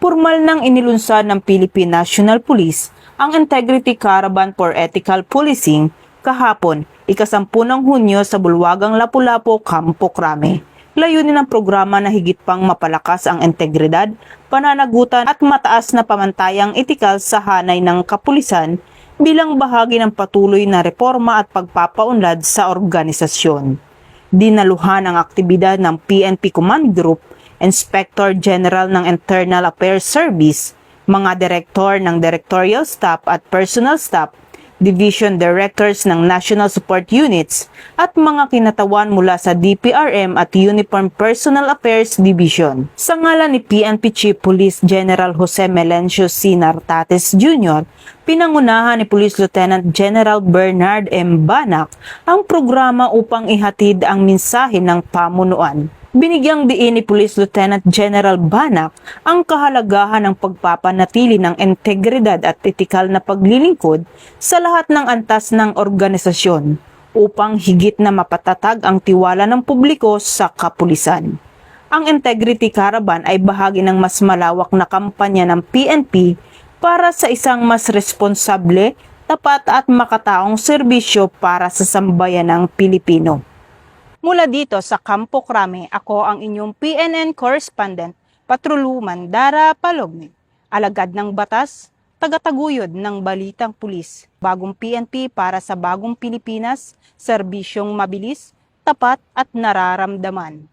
Formal nang inilunsad ng Philippine National Police ang Integrity Caravan for Ethical Policing kahapon, ika-10 ng Hunyo sa Bulwagang Lapu-Lapu, Campo Crame. Layunin ng programa na higit pang mapalakas ang integridad, pananagutan at mataas na pamantayang etikal sa hanay ng kapulisan bilang bahagi ng patuloy na reforma at pagpapaunlad sa organisasyon. Dinaluhan ang aktibidad ng PNP Command Group, Inspector General ng Internal Affairs Service, mga direktor ng Directorial Staff at Personal Staff, Division Directors ng National Support Units at mga kinatawan mula sa DPRM at Uniform Personal Affairs Division. Sa ngalan ni PNP Chief Police General Jose Melencio C. Nartates Jr., pinangunahan ni Police Lieutenant General Bernard M. Banac ang programa upang ihatid ang mensahe ng pamunuan. Binigyang diin ni Police Lieutenant General Banac ang kahalagahan ng pagpapanatili ng integridad at etikal na paglilingkod sa lahat ng antas ng organisasyon upang higit na mapatatag ang tiwala ng publiko sa kapulisan. Ang Integrity Caravan ay bahagi ng mas malawak na kampanya ng PNP para sa isang mas responsable, tapat at makataong serbisyo para sa sambayanang Pilipino. Mula dito sa Campo Crame, ako ang inyong PNN correspondent, Patroluman Dara Palogni. Alagad ng batas, tagataguyod ng balitang pulis. Bagong PNP para sa bagong Pilipinas, serbisyong mabilis, tapat at nararamdaman.